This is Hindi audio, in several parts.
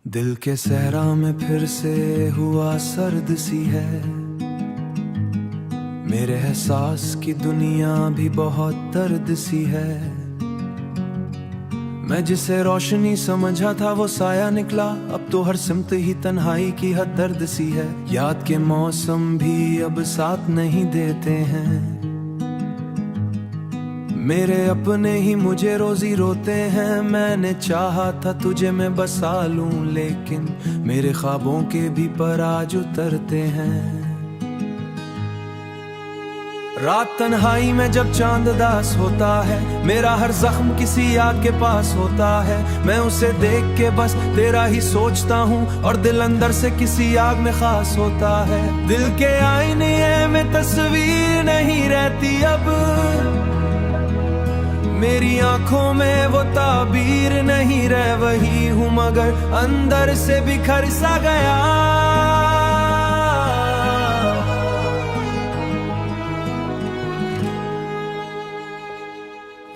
दिल के सहरा में फिर से हुआ सर्द सी है। मेरे एहसास की दुनिया भी बहुत दर्द सी है। मैं जिसे रोशनी समझा था वो साया निकला, अब तो हर सिमत ही तन्हाई की हद दर्द सी है। याद के मौसम भी अब साथ नहीं देते हैं। मेरे अपने ही मुझे रोजी रोते हैं। मैंने चाहा था तुझे मैं बसा लूं, लेकिन मेरे ख्वाबों के भी पर आज उतरते हैं। रात तन्हाई में जब चांद दास होता है, मेरा हर जख्म किसी याद के पास होता है। मैं उसे देख के बस तेरा ही सोचता हूँ, और दिल अंदर से किसी आग में खास होता है। दिल के आईने में तस्वीर नहीं रहती अब, मेरी आंखों में वो ताबीर नहीं रह वही हूँ, मगर अंदर से बिखर सा गया।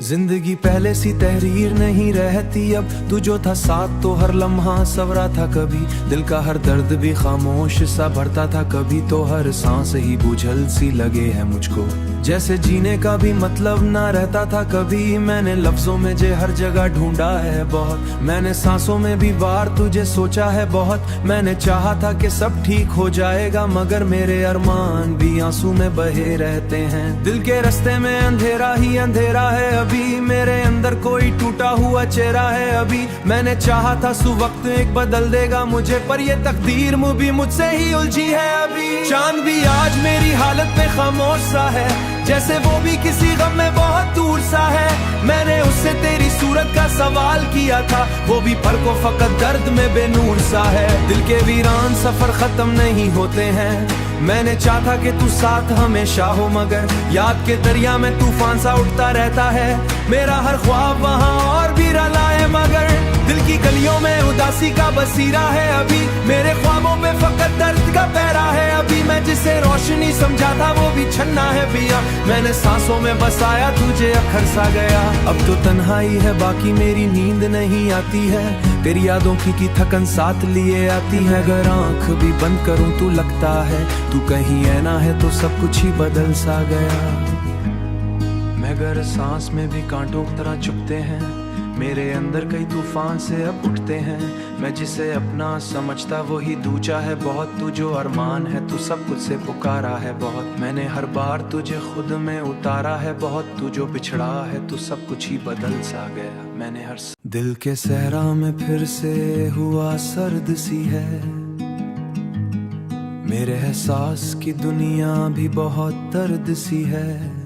जिंदगी पहले सी तहरीर नहीं रहती अब, तू जो था साथ तो हर लम्हा सवरा था कभी। दिल का हर दर्द भी खामोश सा भरता था कभी, तो हर सांस ही बुझल सी लगे है मुझको, जैसे जीने का भी मतलब ना रहता था कभी। मैंने लफ्जों में जे हर जगह ढूंढा है बहुत, मैंने सांसों में भी बार तुझे सोचा है बहुत। मैंने चाहा था कि सब ठीक हो जाएगा, मगर मेरे अरमान भी आंसू में बहे रहते हैं। दिल के रास्ते में अंधेरा ही अंधेरा है अभी, मेरे अंदर कोई टूटा हुआ चेहरा है अभी। मैंने चाहा था सु वक्त एक बदल देगा मुझे, पर ये तकदीर भी मुझसे ही उलझी है अभी। चांद भी आज मेरी हालत पे खामोश सा है, जैसे वो भी किसी गम में बहुत दूर सा है। मैंने उससे तेरी सूरत का सवाल किया था, वो भी पर को फकत दर्द में बेनूर सा है। दिल के वीरान सफर खत्म नहीं होते हैं, मैंने चाहा कि तू साथ हमेशा हो, मगर याद के दरिया में तूफान सा उठता रहता है। मेरा हर ख्वाब वहाँ और भी रला है, मगर दिल की गलियों में उदासी का बसीरा है अभी। मेरे ख्वाबों पे फकत दर्द का पहरा है अभी। मैं जिसे रोशनी समझा था वो भी छन्ना है पिया, मैंने सांसों में बसाया तुझे अखर सा गया। अब तो तन्हाई है बाकी मेरी नींद नहीं आती है, तेरी यादों की थकन साथ लिए आती है। अगर आंख भी बंद करूं तो लगता है तू कहीं ऐना है, तो सब कुछ ही बदल सा गया। मगर सांस में भी कांटों की तरह चुभते हैं, मेरे अंदर कई तूफान से अब उठते हैं। मैं जिसे अपना समझता वही दूजा है बहुत, तू जो अरमान है तू सब कुछ से पुकारा है बहुत। मैंने हर बार तुझे खुद में उतारा है बहुत, तू जो बिछड़ा है तू सब कुछ ही बदल सा गया। मैंने हर दिल के सहरा में फिर से हुआ सर्द सी है। मेरे एहसास की दुनिया भी बहुत दर्द सी है।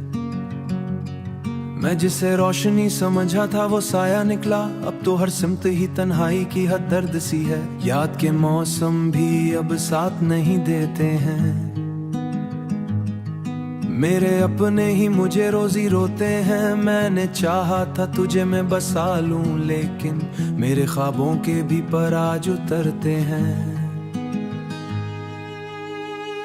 मैं जिसे रोशनी समझा था वो साया निकला, अब तो हर सिमत ही तन्हाई की हद दर्द सी है। याद के मौसम भी अब साथ नहीं देते हैं। मेरे अपने ही मुझे रोजी रोते हैं। मैंने चाहा था तुझे मैं बसा लूं, लेकिन मेरे ख्वाबों के भी पर आज उतरते हैं।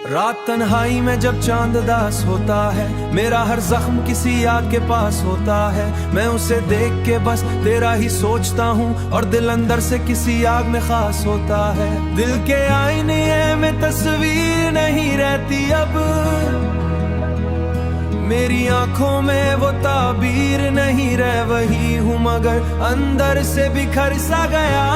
रात तन्हाई में जब चांद दास होता है, मेरा हर जख्म किसी याद के पास होता है। मैं उसे देख के बस तेरा ही सोचता हूँ, और दिल अंदर से किसी आग में खास होता है। दिल के आईने में तस्वीर नहीं रहती अब, मेरी आंखों में वो ताबीर नहीं रह वही हूँ, मगर अंदर से बिखर सा गया।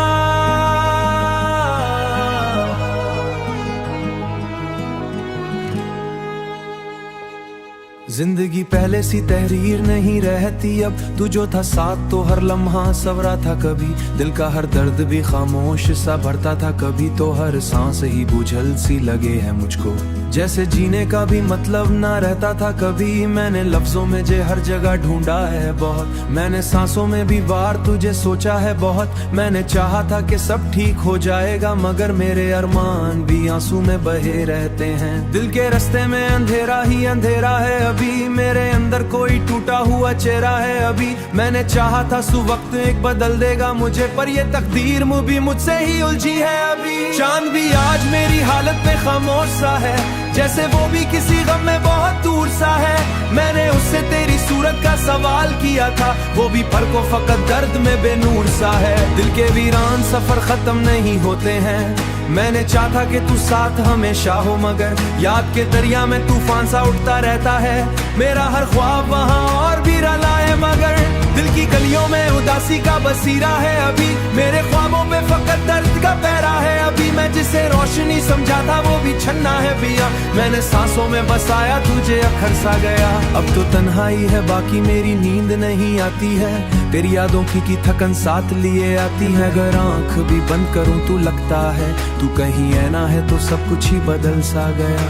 जिंदगी पहले सी तहरीर नहीं रहती अब, तू जो था साथ तो हर लम्हा सवरा था कभी। दिल का हर दर्द भी खामोश सा भरता था कभी, तो हर सांस ही बुझल सी लगे है मुझको, जैसे जीने का भी मतलब ना रहता था कभी। मैंने लफ्जों में जे हर जगह ढूंढा है बहुत, मैंने सांसों में भी बार तुझे सोचा है बहुत। मैंने चाहा था कि सब ठीक हो जाएगा, मगर मेरे अरमान भी आंसू में बहे रहते हैं। दिल के रास्ते में अंधेरा ही अंधेरा है अभी, अभी मेरे अंदर कोई टूटा हुआ चेहरा है अभी। मैंने चाहा था वक्त एक बदल देगा मुझे, पर ये तकदीर भी मुझसे ही उलझी है अभी। चांद भी आज मेरी हालत में खामोश सा है, जैसे वो भी किसी गम में बहुत दूर सा है। मैंने उससे तेरी सूरत का सवाल किया था, वो भी पर को फकत दर्द में बेनूर सा है। दिल के वीरान सफर खत्म नहीं होते हैं, मैंने चाहा कि तू साथ हमेशा हो, मगर याद के दरिया में तूफान सा उठता रहता है। मेरा हर ख्वाब वहाँ और भी रला है, मगर दिल की गलियों में उदासी का बसीरा है अभी। मेरे ख्वाबों पे फकत दर्द का पहरा है अभी। मैं जिसे रोशनी समझा था वो भी छन्ना है पिया। मैंने सांसों में बसाया तुझे अखर सा गया। अब तो तन्हाई है बाकी मेरी नींद नहीं आती है, तेरी यादों की थकन साथ लिए आती है। अगर आंख भी बंद करूं तू लगता है तू कहीं ऐना है, तो सब कुछ ही बदल सा गया।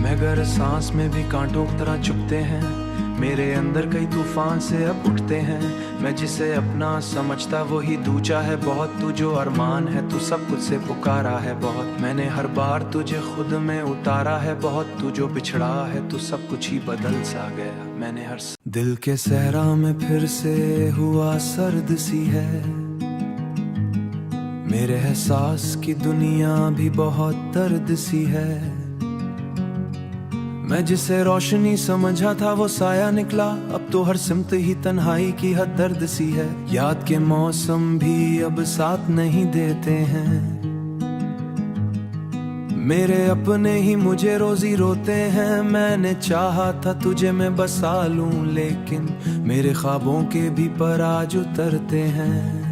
मगर सांस में भी कांटों की तरह चुभते हैं, मेरे अंदर कई तूफान से अब उठते हैं। मैं जिसे अपना समझता वही दूजा है बहुत, तू जो अरमान है तू सब कुछ से पुकारा है बहुत। मैंने हर बार तुझे खुद में उतारा है बहुत, तू जो बिछड़ा है तू सब कुछ ही बदल सा गया। मैंने हर दिल के सहरा में फिर से हुआ सर्द सी है, मेरे एहसास की दुनिया भी बहुत दर्द सी है। मैं जिसे रोशनी समझा था वो साया निकला, अब तो हर सिमत ही तन्हाई की हद दर्द सी है। याद के मौसम भी अब साथ नहीं देते हैं, मेरे अपने ही मुझे रोजी रोते हैं। मैंने चाहा था तुझे मैं बसा लूं, लेकिन मेरे ख्वाबों के भी पर आज उतरते हैं।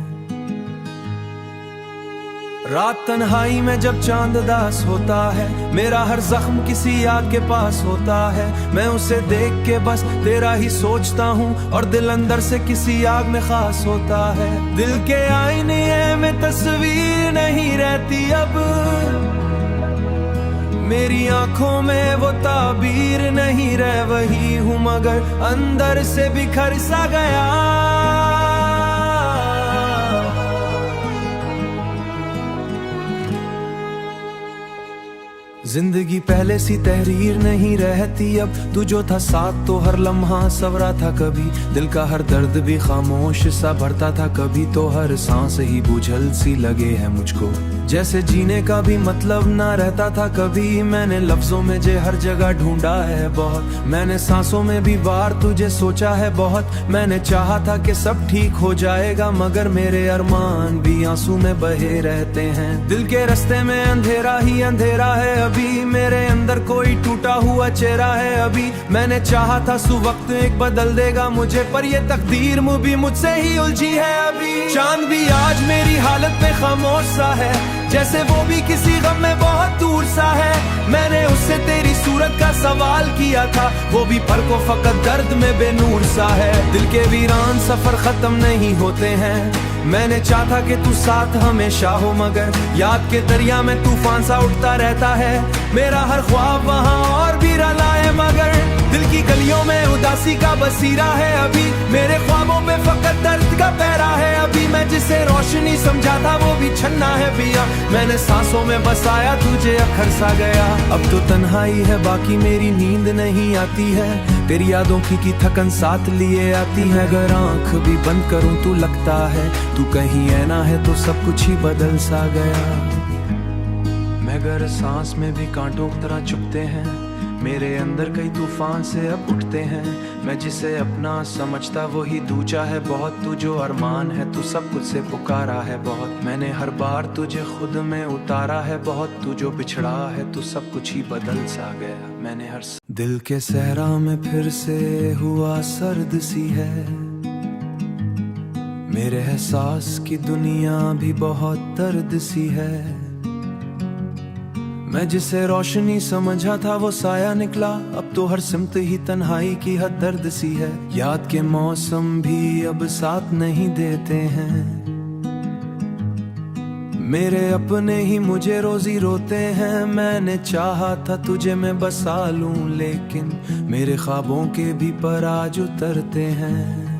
रात तन्हाई में जब चांद दास होता है, मेरा हर जख्म किसी याद के पास होता है। मैं उसे देख के बस तेरा ही सोचता हूँ, और दिल अंदर से किसी आग में खास होता है। दिल के आईने में तस्वीर नहीं रहती अब, मेरी आंखों में वो ताबीर नहीं रह वही हूँ, मगर अंदर से बिखर सा गया। जिंदगी पहले सी तहरीर नहीं रहती अब, तू जो था साथ तो हर लम्हा सवरा था कभी। दिल का हर दर्द भी खामोश सा भरता था कभी, तो हर सांस ही बुझल सी लगे है मुझको, जैसे जीने का भी मतलब ना रहता था कभी। मैंने लफ्जों में जे हर जगह ढूंढा है बहुत, मैंने सांसों में भी बार तुझे सोचा है बहुत। मैंने चाहा था कि सब ठीक हो जाएगा, मगर मेरे अरमान भी आंसू में बहे रहते हैं। दिल के रास्ते में अंधेरा ही अंधेरा है अभी, मेरे अंदर कोई टूटा हुआ चेहरा है अभी। मैंने चाहा था वक्त एक बदल देगा मुझे, पर ये तकदीर भी मुझसे ही उलझी है अभी। चांद भी आज मेरी हालत में खामोश सा है, जैसे वो भी किसी गम में बहुत दूर सा है। मैंने उससे तेरी सूरत का सवाल किया था, वो भी पर को फकत दर्द में बेनूर सा है। दिल के वीरान सफर खत्म नहीं होते हैं, मैंने चाहा कि तू साथ हमेशा हो, मगर याद के दरिया में तूफान सा उठता रहता है। मेरा हर ख्वाब वहाँ और भी रला है, मगर दिल की गलियों में उदासी का बसीरा है अभी। मेरे ख्वाबों पे फकत दर्द का पहरा है अभी। मैं जिसे रोशनी समझा था वो भी छन्ना है पिया। मैंने सांसों में बसाया तुझे अखर सा गया। अब तो तन्हाई है बाकी मेरी नींद नहीं आती है, तेरी यादों की थकन साथ लिए आती है। अगर आंख भी बंद करूं तू लगता है तू कहीं ऐना है, तो सब कुछ ही बदल सा गया। मगर सांस में भी कांटों की तरह चुभते हैं, मेरे अंदर कई तूफान से अब उठते हैं। मैं जिसे अपना समझता वही दूजा है बहुत, तू जो अरमान है तू सब कुछ से पुकारा है बहुत। मैंने हर बार तुझे खुद में उतारा है बहुत, तू जो बिछड़ा है तू सब कुछ ही बदल सा गया। मैंने हर दिल के सहरा में फिर से हुआ सर्द सी है, मेरे एहसास की दुनिया भी बहुत दर्द सी है। मैं जिसे रोशनी समझा था वो साया निकला, अब तो हर सिमत ही तन्हाई की हद दर्द सी है। याद के मौसम भी अब साथ नहीं देते हैं, मेरे अपने ही मुझे रोजी रोते हैं। मैंने चाहा था तुझे मैं बसा लूं, लेकिन मेरे ख्वाबों के भी पर आज उतरते हैं।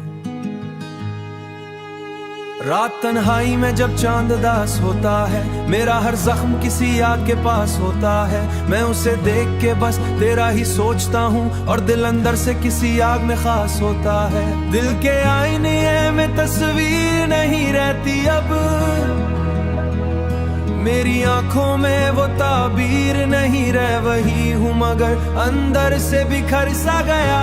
रात तन्हाई में जब चांद दास होता है, मेरा हर जख्म किसी आग के पास होता है। मैं उसे देख के बस तेरा ही सोचता हूँ और दिल अंदर से किसी आग में खास होता है। दिल के आईने में तस्वीर नहीं रहती अब, मेरी आंखों में वो ताबीर नहीं रह वही हूँ मगर अंदर से बिखर सा गया।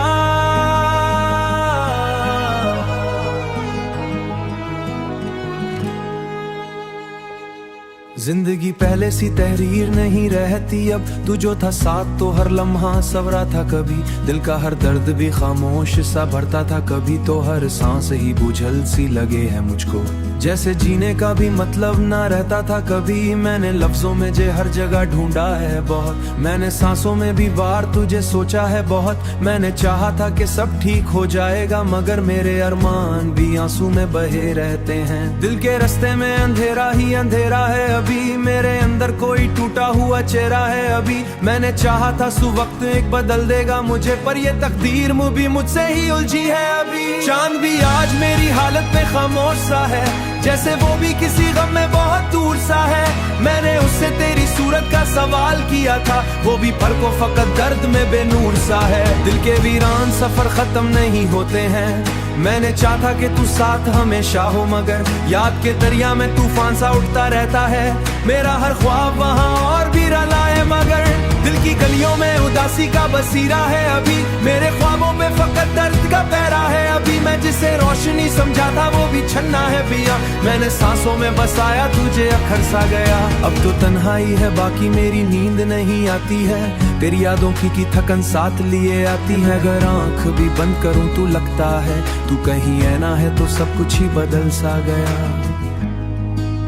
जिंदगी पहले सी तहरीर नहीं रहती अब, तू जो था साथ तो हर लम्हा सवरा था कभी। दिल का हर दर्द भी खामोश सा भरता था कभी, तो हर सांस ही बुझल सी लगे है मुझको, जैसे जीने का भी मतलब ना रहता था कभी। मैंने लफ्जों में जे हर जगह ढूंढा है बहुत, मैंने सांसों में भी बार तुझे सोचा है बहुत। मैंने चाहा था कि सब ठीक हो जाएगा मगर मेरे अरमान भी आंसू में बहे रहते हैं। दिल के रास्ते में अंधेरा ही अंधेरा है अभी, मेरे अंदर कोई टूटा हुआ चेहरा है अभी। मैंने चाहा था सु वक्त एक बदल देगा मुझे, पर ये तकदीर भी मुझसे ही उलझी है अभी। चांद भी आज मेरी हालत में खामोश सा है, जैसे वो भी किसी गम में बहुत दूर सा है। मैंने उससे तेरी सूरत का सवाल किया था, वो भी पर को फकत दर्द में बेनूर सा है। दिल के वीरान सफर खत्म नहीं होते हैं, मैंने चाहा कि तू साथ हमेशा हो मगर याद के दरिया में तूफान सा उठता रहता है। मेरा हर ख्वाब वहाँ और भी रला है मगर दिल की गलियों में उदासी का बसीरा है अभी। मेरे ख्वाबों पे फकत दर्द का पहरा है अभी, मैं जिसे रोशनी समझा था वो भी छन्ना है पिया। मैंने सांसों में बसाया तुझे अखर सा गया, अब तो तन्हाई है बाकी मेरी नींद नहीं आती है। तेरी यादों की थकन साथ लिए आती है, अगर आंख भी बंद करूं तू लगता है तू कहीं ऐना है तो सब कुछ ही बदल सा गया।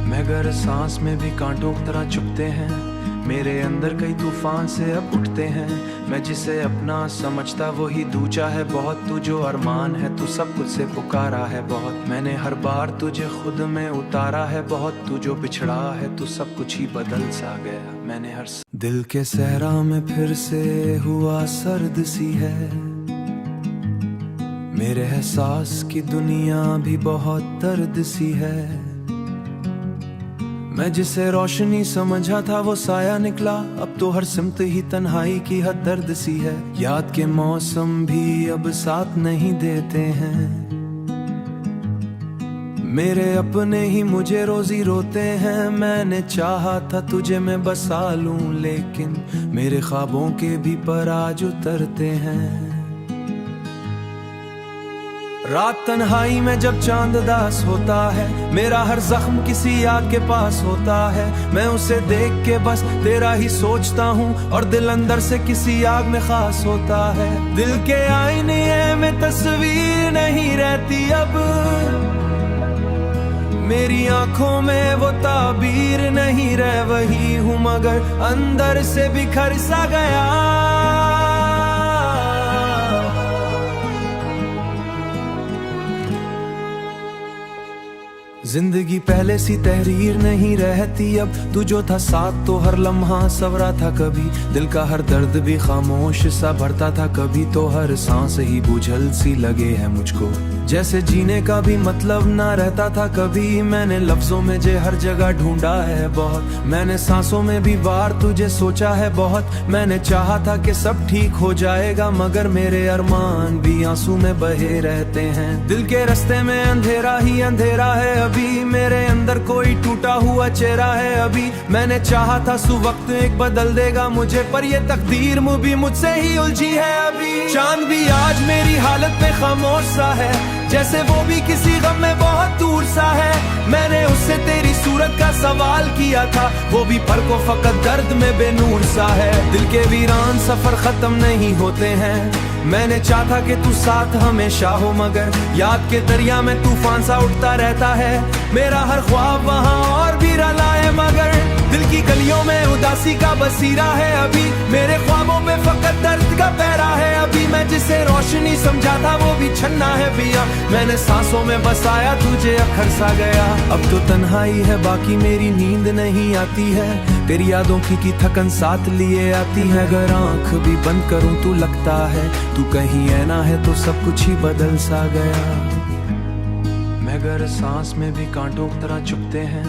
मगर सांस में भी कांटों की तरह चुभते हैं, मेरे अंदर कई तूफान से अब उठते हैं। मैं जिसे अपना समझता वही दूजा है बहुत, तू जो अरमान है तू सब कुछ से पुकारा है बहुत। मैंने हर बार तुझे खुद में उतारा है बहुत, तू जो बिछड़ा है तू सब कुछ ही बदल सा गया। मैंने हर दिल के सहरा में फिर से हुआ सर्द सी है, मेरे एहसास की दुनिया भी बहुत दर्द सी है। मैं जिसे रोशनी समझा था वो साया निकला, अब तो हर सिमत ही तन्हाई की हद दर्द सी है। याद के मौसम भी अब साथ नहीं देते हैं, मेरे अपने ही मुझे रोजी रोते हैं। मैंने चाहा था तुझे मैं बसा लूं लेकिन मेरे ख्वाबों के भी पर आज उतरते हैं। रात तन्हाई में जब चांद दास होता है, मेरा हर जख्म किसी आग के पास होता है। मैं उसे देख के बस तेरा ही सोचता हूँ और दिल अंदर से किसी आग में खास होता है। दिल के आईने में तस्वीर नहीं रहती अब, मेरी आंखों में वो ताबीर नहीं रह वही हूँ मगर अंदर से बिखर सा गया। जिंदगी पहले सी तहरीर नहीं रहती अब, तू जो था साथ तो हर लम्हा सवरा था कभी। दिल का हर दर्द भी खामोश सा भरता था कभी, तो हर सांस ही बुझल सी लगे है मुझको, जैसे जीने का भी मतलब ना रहता था कभी। मैंने लफ्जों में जे हर जगह ढूंढा है बहुत, मैंने सांसों में भी बार तुझे सोचा है बहुत। मैंने चाहा था कि सब ठीक हो जाएगा मगर मेरे अरमान भी आंसू में बहे रहते हैं। दिल के रास्ते में अंधेरा ही अंधेरा है अभी, मेरे अंदर कोई टूटा हुआ चेहरा है अभी। मैंने चाहा था सु वक्त एक बदल देगा मुझे, पर ये तकदीर भी मुझसे ही उलझी है अभी। चांद भी आज मेरी हालत में खामोश सा है, जैसे वो भी किसी गम में बहुत दूर सा है। मैंने उससे तेरी सूरत का सवाल किया था, वो भी पर को फकत दर्द में बेनूर सा है। दिल के वीरान सफर खत्म नहीं होते हैं, मैंने चाहा कि तू साथ हमेशा हो मगर याद के दरिया में तूफान सा उठता रहता है। मेरा हर ख्वाब वहाँ और भी रला है मगर दिल की गलियों में उदासी का बसीरा है अभी। मेरे ख्वाबों पे फकत दर्द का पहरा है अभी, मैं जिसे रोशनी समझा था वो भी छन्ना है पिया। मैंने सांसों में बसाया तुझे अखर सा गया, अब तो तन्हाई है बाकी मेरी नींद नहीं आती है। तेरी यादों की थकन साथ लिए आती है, अगर आंख भी बंद करूं तू लगता है तू कहीं ऐना है तो सब कुछ ही बदल सा गया। मगर सांस में भी कांटों की तरह चुभते हैं,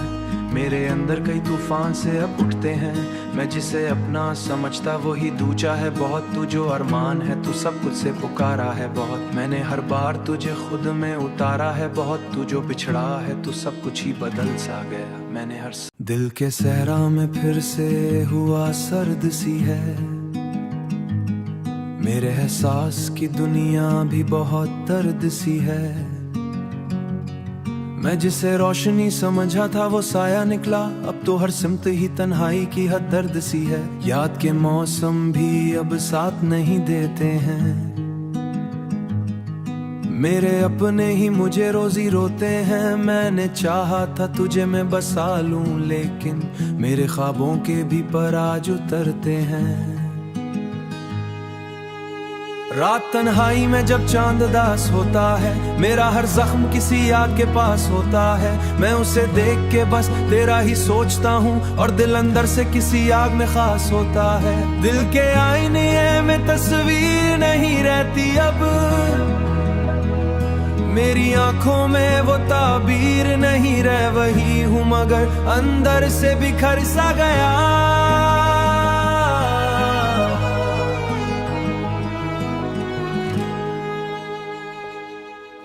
मेरे अंदर कई तूफान से अब उठते हैं। मैं जिसे अपना समझता वही दूजा है बहुत, तू जो अरमान है तू सब कुछ से पुकारा है बहुत। मैंने हर बार तुझे खुद में उतारा है बहुत, तू जो बिछड़ा है तू सब कुछ ही बदल सा गया। मैंने हर दिल के सहरा में फिर से हुआ सर्द सी है, मेरे एहसास की दुनिया भी बहुत दर्द सी है। मैं जिसे रोशनी समझा था वो साया निकला, अब तो हर सिमत ही तन्हाई की हद दर्द सी है। याद के मौसम भी अब साथ नहीं देते हैं, मेरे अपने ही मुझे रोजी रोते हैं। मैंने चाहा था तुझे मैं बसा लूं, लेकिन मेरे ख्वाबों के भी पर आज उतरते हैं। रात तन्हाई में जब चांद दास होता है, मेरा हर जख्म किसी आग के पास होता है। मैं उसे देख के बस तेरा ही सोचता हूँ, और दिल अंदर से किसी आग में खास होता है। दिल के आईने में तस्वीर नहीं रहती अब, मेरी आंखों में वो ताबीर नहीं रह वही हूँ, मगर अंदर से बिखर सा गया।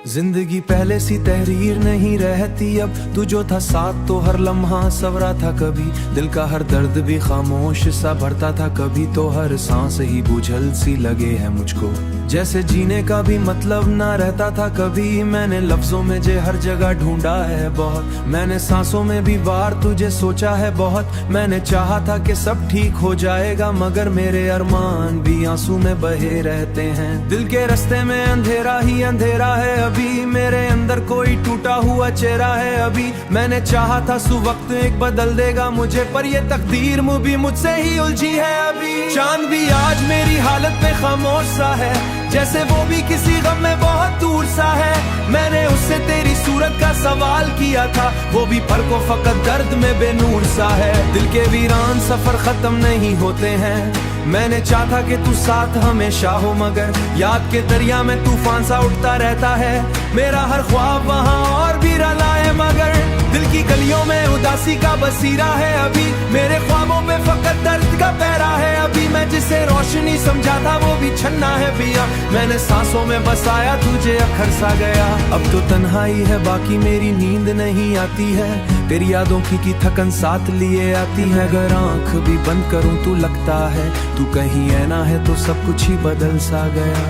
जिंदगी पहले सी तहरीर नहीं रहती अब, तू जो था साथ तो हर लम्हा सवरा था कभी। दिल का हर दर्द भी खामोश सा भरता था कभी, तो हर सांस ही बुझल सी लगे है मुझको, जैसे जीने का भी मतलब ना रहता था कभी। मैंने लफ्जों में जे हर जगह ढूंढा है बहुत, मैंने सांसों में भी बार तुझे सोचा है बहुत। मैंने चाहा था कि सब ठीक हो जाएगा, मगर मेरे अरमान भी आंसू में बहे रहते हैं। दिल के रास्ते में अंधेरा ही अंधेरा है अभी, मेरे अंदर कोई टूटा हुआ चेहरा है अभी। मैंने चाहा था सु वक्त एक बदल देगा मुझे, पर ये तकदीर भी मुझसे ही उलझी है अभी। चांद भी आज मेरी हालत में खामोश सा है, जैसे वो भी किसी गम में बहुत दूर सा है। मैंने उससे तेरी सूरत का सवाल किया था, वो भी पर को फकत दर्द में बेनूर सा है। दिल के वीरान सफर खत्म नहीं होते हैं, मैंने चाहा कि तू साथ हमेशा हो, मगर याद के दरिया में तूफान सा उठता रहता है। मेरा हर ख्वाब वहाँ और भी रला है, मगर दिल की गलियों में उदासी का बसीरा है अभी। मेरे ख्वाबों पे फकत दर्द का पहरा है अभी, मैं जिसे रोशनी समझा था वो भी छन्ना है पिया। मैंने सांसों में बसाया तुझे अखर सा गया, अब तो तन्हाई है बाकी मेरी नींद नहीं आती है। तेरी यादों की थकन साथ लिए आती है, अगर आंख भी बंद करूं तू लगता है तू कहीं ऐना है, तो सब कुछ ही बदल सा गया।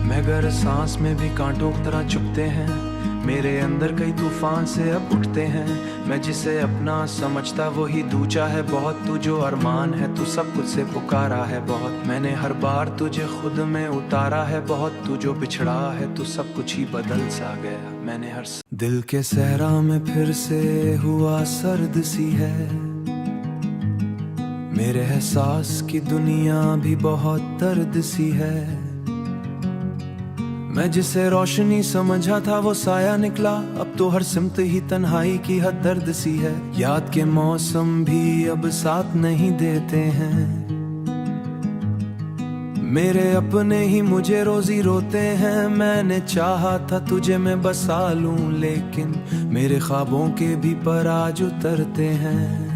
मगर सांस में भी कांटों की तरह चुभते हैं, मेरे अंदर कई तूफान से अब उठते हैं। मैं जिसे अपना समझता वही दूजा है बहुत, तू जो अरमान है तू सब कुछ से पुकारा है बहुत। मैंने हर बार तुझे खुद में उतारा है बहुत, तू जो बिछड़ा है तू सब कुछ ही बदल सा गया। मैंने हर दिल के सहरा में फिर से हुआ सर्द सी है, मेरे एहसास की दुनिया भी बहुत दर्द सी है। मैं जिसे रोशनी समझा था वो साया निकला, अब तो हर सिमत ही तन्हाई की हद दर्द सी है। याद के मौसम भी अब साथ नहीं देते हैं, मेरे अपने ही मुझे रोजी रोते हैं। मैंने चाहा था तुझे मैं बसा लूं, लेकिन मेरे ख्वाबों के भी पर आज उतरते हैं।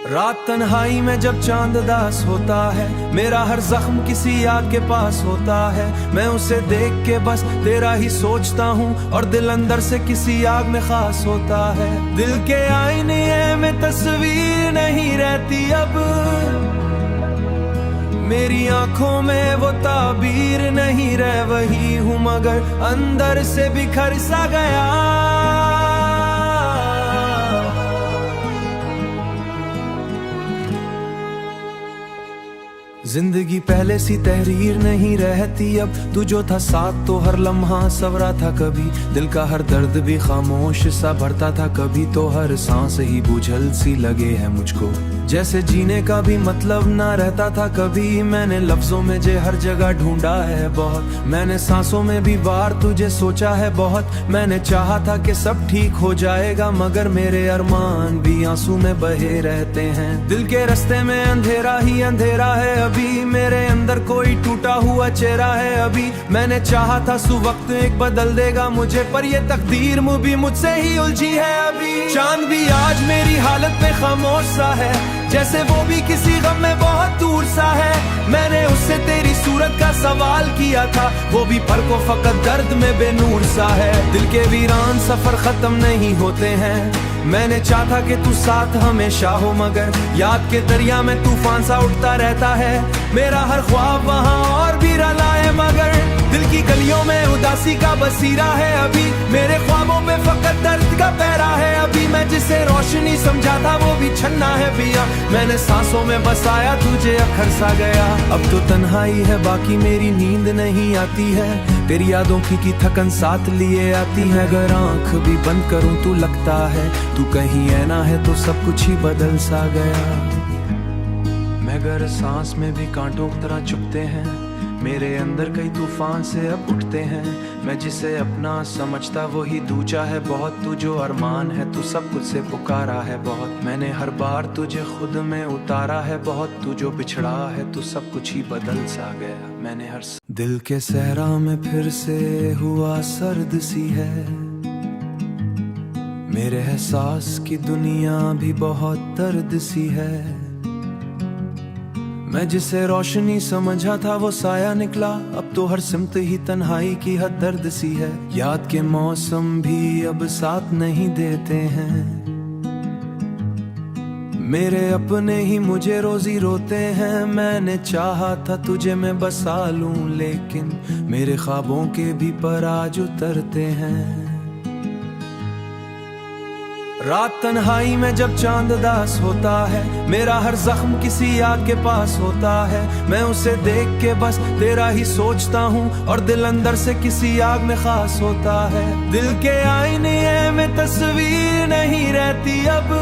रात तन्हाई में जब चांद दास होता है, मेरा हर जख्म किसी आग के पास होता है। मैं उसे देख के बस तेरा ही सोचता हूँ, और दिल अंदर से किसी आग में खास होता है। दिल के आईने में तस्वीर नहीं रहती अब, मेरी आंखों में वो ताबीर नहीं रह वही हूँ, मगर अंदर से बिखर सा गया। जिंदगी पहले सी तहरीर नहीं रहती अब, तू जो था साथ तो हर लम्हा सवरा था कभी। दिल का हर दर्द भी खामोश सा भरता था कभी, तो हर सांस ही बुझल सी लगे है मुझको, जैसे जीने का भी मतलब ना रहता था कभी। मैंने लफ्जों में जे हर जगह ढूंढा है बहुत, मैंने सांसों में भी बार तुझे सोचा है बहुत। मैंने चाहा था कि सब ठीक हो जाएगा, मगर मेरे अरमान भी आंसू में बहे रहते हैं। दिल के रास्ते में अंधेरा ही अंधेरा है अभी, मेरे अंदर कोई टूटा हुआ चेहरा है अभी। मैंने चाहा था वक्त एक बदल देगा मुझे, पर ये तकदीर भी मुझसे ही उलझी है अभी। चांद भी आज मेरी हालत पे खामोश सा है, जैसे वो भी किसी गम में बहुत दूर सा है। मैंने उससे तेरी सूरत का सवाल किया था, वो भी पर को फकत दर्द में बेनूर सा है। दिल के वीरान सफर खत्म नहीं होते हैं, मैंने चाहा कि तू साथ हमेशा हो, मगर याद के दरिया में तूफान सा उठता रहता है। मेरा हर ख्वाब वहाँ और भी रला है, मगर दिल की गलियों में उदासी का बसीरा है अभी। मेरे ख्वाबों पे फकत दर्द का पहरा है अभी। मैं जिसे रोशनी समझा था वो भी छन्ना है पिया, मैंने सांसों में बसाया तुझे अखर सा गया। अब तो तन्हाई है बाकी मेरी नींद नहीं आती है, तेरी यादों की थकन साथ लिए आती है। अगर आंख भी बंद करूं तो लगता है तू कहीं ऐना है, तो सब कुछ ही बदल सा गया। मगर सांस में भी कांटों की तरह चुभते हैं, मेरे अंदर कई तूफान से अब उठते हैं। मैं जिसे अपना समझता वही दूजा है बहुत, तू जो अरमान है तू सब कुछ से पुकारा है बहुत। मैंने हर बार तुझे खुद में उतारा है बहुत, तू जो बिछड़ा है तू सब कुछ ही बदल सा गया। मैंने हर दिल के सहरा में फिर से हुआ सर्द सी है, मेरे एहसास की दुनिया भी बहुत दर्द सी है। मैं जिसे रोशनी समझा था वो साया निकला, अब तो हर सिमत ही तन्हाई की हद दर्द सी है। याद के मौसम भी अब साथ नहीं देते हैं, मेरे अपने ही मुझे रोजी रोते हैं। मैंने चाहा था तुझे मैं बसा लूं, लेकिन मेरे ख्वाबों के भी पर आज उतरते हैं। रात तन्हाई में जब चांद दास होता है, मेरा हर जख्म किसी आग के पास होता है। मैं उसे देख के बस तेरा ही सोचता हूँ, और दिल अंदर से किसी आग में खास होता है। दिल के आईने में तस्वीर नहीं रहती अब,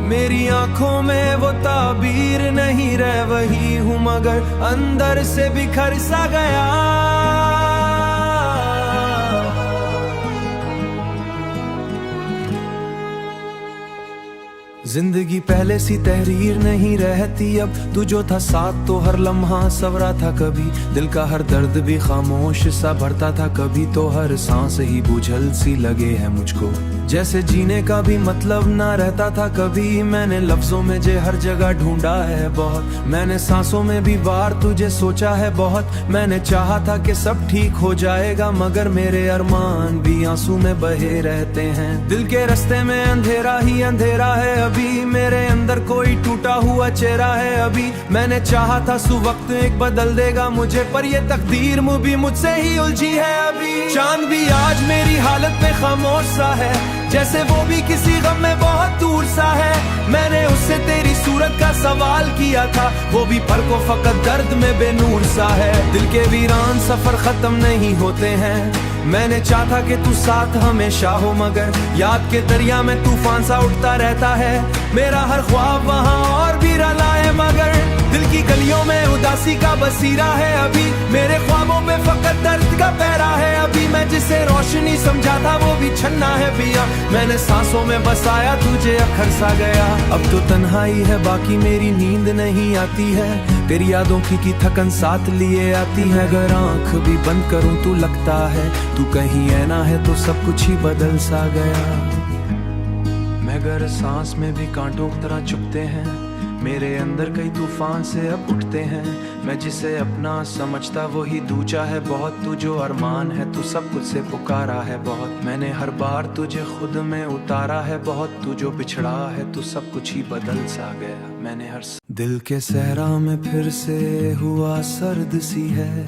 मेरी आंखों में वो ताबीर नहीं रह वही हूँ, मगर अंदर से बिखर सा गया। जिंदगी पहले सी तहरीर नहीं रहती अब, तू जो था साथ तो हर लम्हा सवरा था कभी। दिल का हर दर्द भी खामोश सा भरता था कभी, तो हर सांस ही बुझल सी लगे है मुझको, जैसे जीने का भी मतलब ना रहता था कभी। मैंने लफ्जों में जे हर जगह ढूंढा है बहुत, मैंने सांसों में भी बार तुझे सोचा है बहुत। मैंने चाहा था कि सब ठीक हो जाएगा, मगर मेरे अरमान भी आंसू में बहे रहते हैं। दिल के रास्ते में अंधेरा ही अंधेरा है अभी, मेरे अंदर कोई टूटा हुआ चेहरा है अभी। मैंने चाहा था वक्त एक बदल देगा मुझे, पर ये तकदीर भी मुझसे ही उलझी है अभी। चांद भी आज मेरी हालत पे खामोश सा है, जैसे वो भी किसी गम में बहुत दूर सा है। मैंने उससे तेरी सूरत का सवाल किया था, वो भी पर को फकत दर्द में बेनूर सा है। दिल के वीरान सफर खत्म नहीं होते हैं, मैंने चाहा कि तू साथ हमेशा हो, मगर याद के दरिया में तूफान सा उठता रहता है। मेरा हर ख्वाब वहाँ और भी रला है, मगर दिल की गलियों में उदासी का बसीरा है अभी। मेरे ख्वाबों पे फकत दर्द का पहरा है अभी। मैं जिसे रोशनी समझा था वो भी छन्ना है पिया, मैंने सांसों में बसाया तुझे अखर सा गया। अब तो तन्हाई है बाकी मेरी नींद नहीं आती है, तेरी यादों की थकन साथ लिए आती है। अगर आंख भी बंद करूं तो लगता है तू कहीं ऐना है, तो सब कुछ ही बदल सा गया। मगर सांस में भी कांटों की तरह चुभते हैं, मेरे अंदर कई तूफान से अब उठते हैं। मैं जिसे अपना समझता वही दूजा है बहुत, तू जो अरमान है तू सब कुछ से पुकारा है बहुत। मैंने हर बार तुझे खुद में उतारा है बहुत, तू जो बिछड़ा है तू सब कुछ ही बदल सा गया। मैंने हर दिल के सहरा में फिर से हुआ सर्द सी है,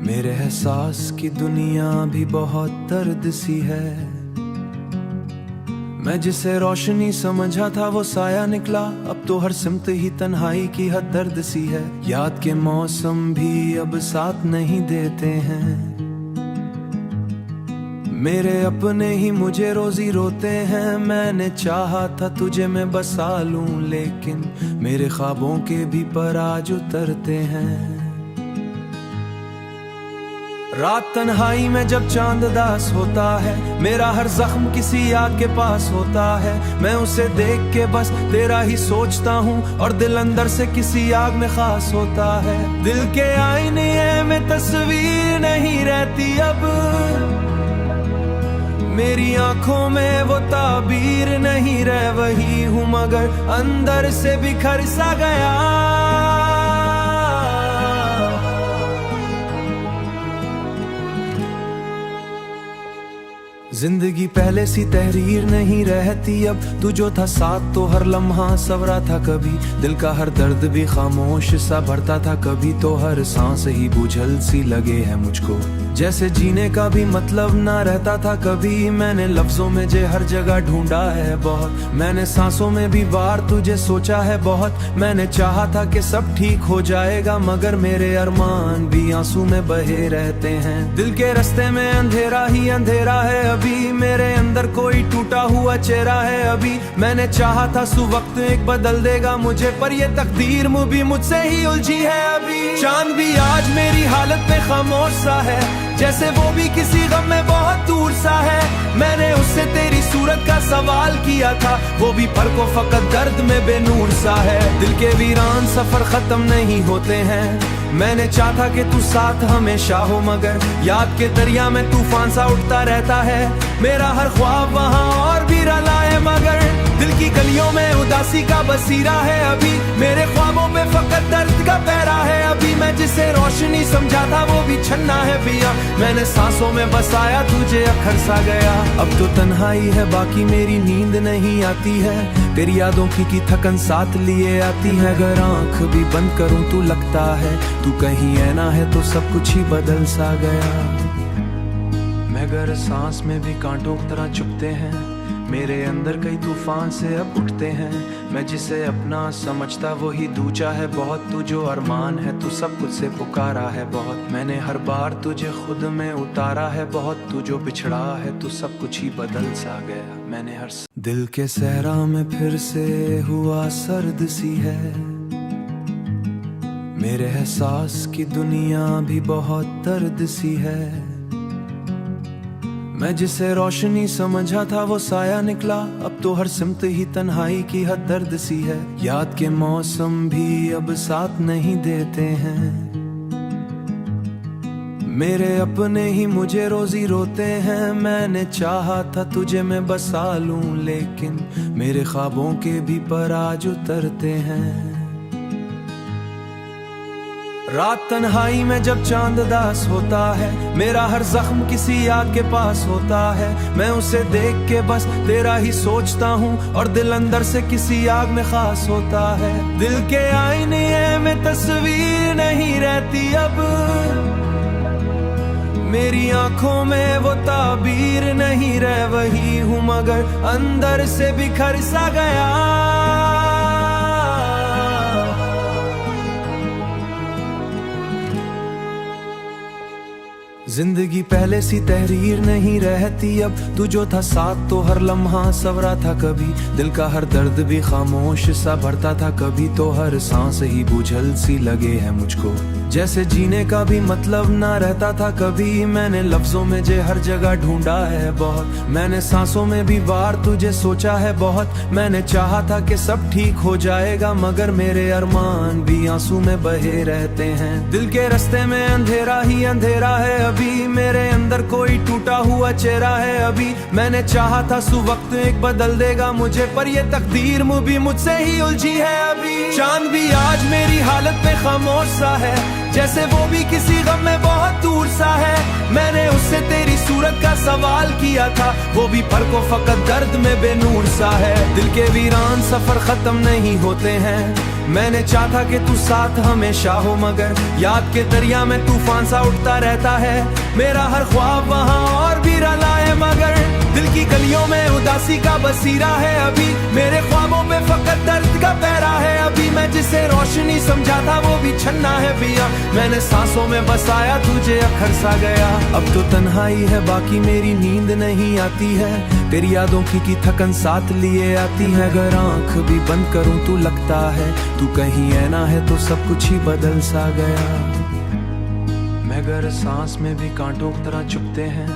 मेरे एहसास की दुनिया भी बहुत दर्द सी है। मैं जिसे रोशनी समझा था वो साया निकला, अब तो हर सिमत ही तन्हाई की हद दर्द सी है। याद के मौसम भी अब साथ नहीं देते हैं, मेरे अपने ही मुझे रोजी रोते हैं। मैंने चाहा था तुझे मैं बसा लूं, लेकिन मेरे ख्वाबों के भी पर आज उतरते हैं। रात तन्हाई में जब चांद दास होता है, मेरा हर जख्म किसी आग के पास होता है। मैं उसे देख के बस तेरा ही सोचता हूँ, और दिल अंदर से किसी आग में खास होता है। दिल के आईने में तस्वीर नहीं रहती अब, मेरी आंखों में वो ताबीर नहीं रह वही हूँ, मगर अंदर से बिखर सा गया। जिंदगी पहले सी तहरीर नहीं रहती अब, तू जो था साथ तो हर लम्हा सवरा था कभी। दिल का हर दर्द भी खामोश सा भरता था कभी, तो हर सांस ही बुझल सी लगे है मुझको, जैसे जीने का भी मतलब ना रहता था कभी। मैंने लफ्जों में जे हर जगह ढूंढा है बहुत, मैंने सांसों में भी बार तुझे सोचा है बहुत। मैंने चाहा था कि सब ठीक हो जाएगा, मगर मेरे अरमान भी आंसू में बहे रहते हैं। दिल के रास्ते में अंधेरा ही अंधेरा है अभी, मेरे अंदर कोई टूटा हुआ चेहरा है अभी। मैंने चाहा था वक्त एक बदल देगा मुझे, पर ये तकदीर भी मुझसे ही उलझी है अभी। चांद भी आज मेरी हालत पे खामोश सा है, जैसे वो भी किसी गम में बहुत दूर सा है। मैंने उससे तेरी सूरत का सवाल किया था, वो भी पर को फकत दर्द में बेनूर सा है। दिल के वीरान सफर खत्म नहीं होते हैं, मैंने चाहा कि तू साथ हमेशा हो, मगर याद के दरिया में तूफान सा उठता रहता है। मेरा हर ख्वाब वहाँ और भी रला है, मगर दिल की गलियों में उदासी का बसीरा है अभी। मेरे ख्वाबों पे फकत दर्द का पहरा है अभी, मैं जिसे रोशनी समझा था वो भी छन्ना है पिया। मैंने सांसों में बसाया तुझे अखर सा गया, अब तो तन्हाई है बाकी मेरी नींद नहीं आती है। तेरी यादों की थकन साथ लिए आती है, अगर आंख भी बंद करूं तो लगता है तू कहीं ऐना है, तो सब कुछ ही बदल सा गया। मगर सांस में भी कांटों की तरह चुभते हैं, मेरे अंदर कई तूफान से अब उठते हैं। मैं जिसे अपना समझता वही दूजा है बहुत, तू जो अरमान है तू सब कुछ से पुकारा है बहुत। मैंने हर बार तुझे खुद में उतारा है बहुत, तू जो बिछड़ा है तू सब कुछ ही बदल सा गया। मैंने हर दिल के सहरा में फिर से हुआ सर्द सी है, मेरे एहसास की दुनिया भी बहुत दर्द सी है। मैं जिसे रोशनी समझा था वो साया निकला, अब तो हर सिमत ही तन्हाई की हद दर्द सी है। याद के मौसम भी अब साथ नहीं देते हैं, मेरे अपने ही मुझे रोजी रोते हैं। मैंने चाहा था तुझे मैं बसा लूं, लेकिन मेरे ख्वाबों के भी पर आज उतरते हैं। रात तन्हाई में जब चांद दास होता है, मेरा हर जख्म किसी आग के पास होता है। मैं उसे देख के बस तेरा ही सोचता हूँ, और दिल अंदर से किसी आग में खास होता है। दिल के आईने में तस्वीर नहीं रहती अब, मेरी आंखों में वो ताबीर नहीं रह वही हूँ, मगर अंदर से बिखर सा गया। जिंदगी पहले सी तहरीर नहीं रहती अब, तू जो था साथ तो हर लम्हा सवरा था कभी। दिल का हर दर्द भी खामोश सा भरता था कभी, तो हर सांस ही बुझल सी लगे है मुझको, जैसे जीने का भी मतलब ना रहता था कभी। मैंने लफ्जों में जे हर जगह ढूंढा है बहुत, मैंने सांसों में भी बार तुझे सोचा है बहुत। मैंने चाहा था कि सब ठीक हो जाएगा, मगर मेरे अरमान भी आंसू में बहे रहते हैं। दिल के रास्ते में अंधेरा ही अंधेरा है अभी, मेरे अंदर कोई टूटा हुआ चेहरा है अभी। मैंने चाहा था वक्त एक बदल देगा मुझे, पर ये तकदीर भी मुझसे ही उलझी है अभी। चांद भी आज मेरी हालत पे खामोश सा है, जैसे वो भी किसी गम में बहुत दूर सा है। मैंने उससे तेरी सूरत का सवाल किया था, वो भी पर को फकत दर्द में बेनूर सा है। दिल के वीरान सफर खत्म नहीं होते हैं, मैंने चाहा कि तू साथ हमेशा हो, मगर याद के दरिया में तूफान सा उठता रहता है। मेरा हर ख्वाब वहाँ और भी रला है, मगर दिल की गलियों में उदासी उदासी का बसीरा है अभी, मेरे ख्वाबों पे फकत दर्द का पहरा है अभी। मैं जिसे रोशनी समझा था वो भी छन्ना है पिया, मैंने सांसों में बसाया तुझे अखर सा गया। अब तो तन्हाई है बाकी मेरी नींद नहीं आती है, तेरी यादों की थकन साथ लिए आती है। अगर आंख भी बंद करूं तू लगता है, तू कहीं ऐना है तो सब कुछ ही बदल सा गया। मगर सांस में भी कांटों की तरह चुभते हैं,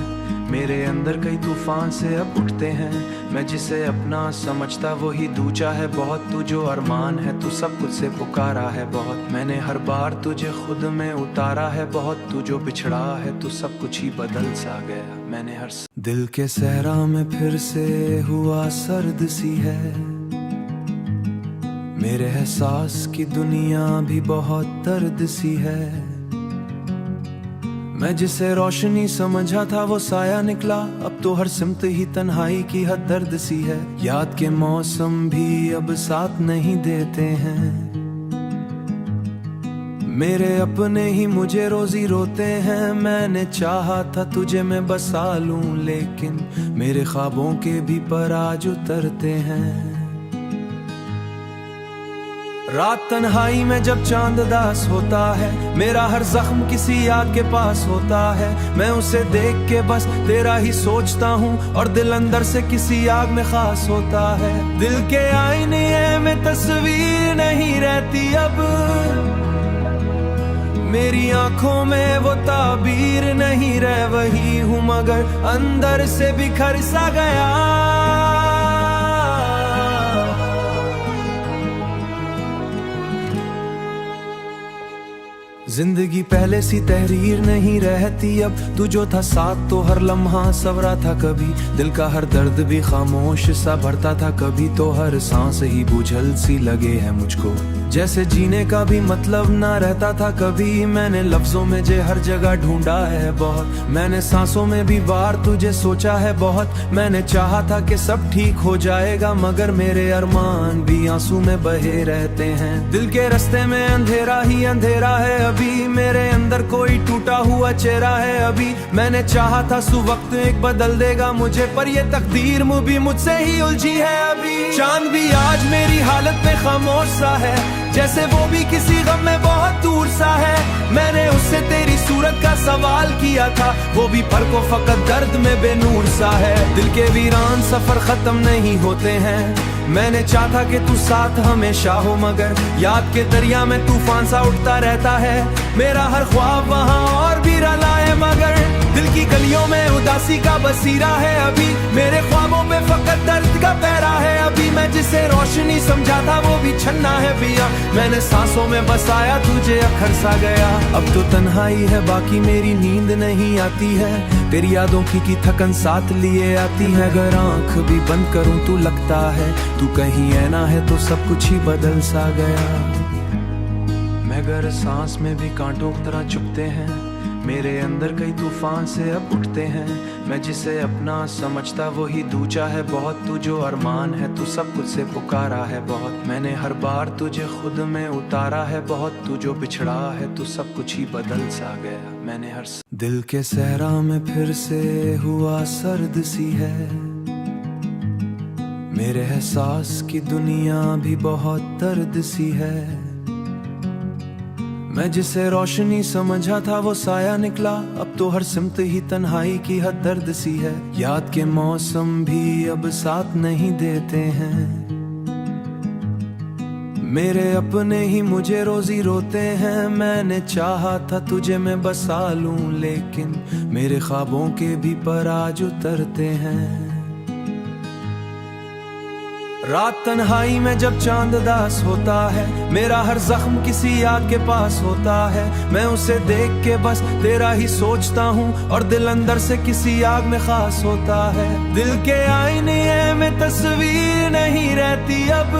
मेरे अंदर कई तूफान से अब उठते हैं। मैं जिसे अपना समझता वही दूजा है बहुत, तू जो अरमान है तू सब कुछ से पुकारा है बहुत। मैंने हर बार तुझे खुद में उतारा है बहुत, तू जो बिछड़ा है तू सब कुछ ही बदल सा गया। मैंने हर दिल के सहरा में फिर से हुआ सर्द सी है, मेरे एहसास की दुनिया भी बहुत दर्द सी है। मैं जिसे रोशनी समझा था वो साया निकला, अब तो हर सिमत ही तन्हाई की हद दर्द सी है। याद के मौसम भी अब साथ नहीं देते हैं, मेरे अपने ही मुझे रोजी रोते हैं। मैंने चाहा था तुझे मैं बसा लूं, लेकिन मेरे ख्वाबों के भी पर आज उतरते हैं। रात तन्हाई में जब चांद दास होता है, मेरा हर जख्म किसी याद के पास होता है। मैं उसे देख के बस तेरा ही सोचता हूँ, और दिल अंदर से किसी आग में खास होता है। दिल के आईने में तस्वीर नहीं रहती अब, मेरी आंखों में वो ताबीर नहीं रह वही हूँ, मगर अंदर से बिखर सा गया। जिंदगी पहले सी तहरीर नहीं रहती अब, तू जो था साथ तो हर लम्हा सवरा था कभी। दिल का हर दर्द भी खामोश सा भरता था कभी, तो हर सांस ही बुझल सी लगे है मुझको, जैसे जीने का भी मतलब ना रहता था कभी। मैंने लफ्जों में जे हर जगह ढूंढा है बहुत, मैंने सांसों में भी बार तुझे सोचा है बहुत। मैंने चाहा था कि सब ठीक हो जाएगा, मगर मेरे अरमान भी आंसू में बहे रहते हैं। दिल के रास्ते में अंधेरा ही अंधेरा है अभी, मेरे अंदर कोई टूटा हुआ चेहरा है अभी। मैंने चाहा था वक्त एक बदल देगा मुझे, पर ये तकदीर भी मुझसे ही उलझी है अभी। चांद भी आज मेरी हालत पे खामोश सा है, जैसे वो भी किसी गम में बहुत दूर सा है। मैंने उससे तेरी सूरत का सवाल किया था, वो भी पर को फकत दर्द में बेनूर सा है। दिल के वीरान सफर खत्म नहीं होते हैं, मैंने चाहा कि तू साथ हमेशा हो, मगर याद के दरिया में तूफान सा उठता रहता है। मेरा हर ख्वाब वहाँ और भी रला है, मगर दिल की गलियों में उदासी का बसीरा है अभी। मेरे ख्वाबों पे फकत दर्द का पहरा है अभी, मैं जिसे रोशनी समझा था वो भी छन्ना है पिया। मैंने सांसों में बसाया तुझे अखर सा गया। अब तो तन्हाई है बाकी मेरी नींद नहीं आती है, तेरी यादों की थकन साथ लिए आती है। अगर आंख भी बंद करूं तू लगता है, तू कहीं ऐना है तो सब कुछ ही बदल सा गया। मगर सांस में भी कांटों की तरह चुभते हैं, मेरे अंदर कई तूफान से अब उठते हैं। मैं जिसे अपना समझता वही दूजा है बहुत, तू जो अरमान है तू सब कुछ से पुकारा है बहुत। मैंने हर बार तुझे खुद में उतारा है बहुत, तू जो बिछड़ा है तू सब कुछ ही बदल सा गया। मैंने हर दिल के सहरा में फिर से हुआ सर्द सी है, मेरे एहसास की दुनिया भी बहुत दर्द सी है। मैं जिसे रोशनी समझा था वो साया निकला, अब तो हर सिमत ही तन्हाई की हद दर्द सी है। याद के मौसम भी अब साथ नहीं देते हैं, मेरे अपने ही मुझे रोजी रोते हैं। मैंने चाहा था तुझे मैं बसा लूं, लेकिन मेरे ख्वाबों के भी पर आज उतरते हैं। रात तन्हाई में जब चांद दास होता है, मेरा हर जख्म किसी याद के पास होता है। मैं उसे देख के बस तेरा ही सोचता हूँ, और दिल अंदर से किसी आग में खास होता है। दिल के आईने में तस्वीर नहीं रहती अब,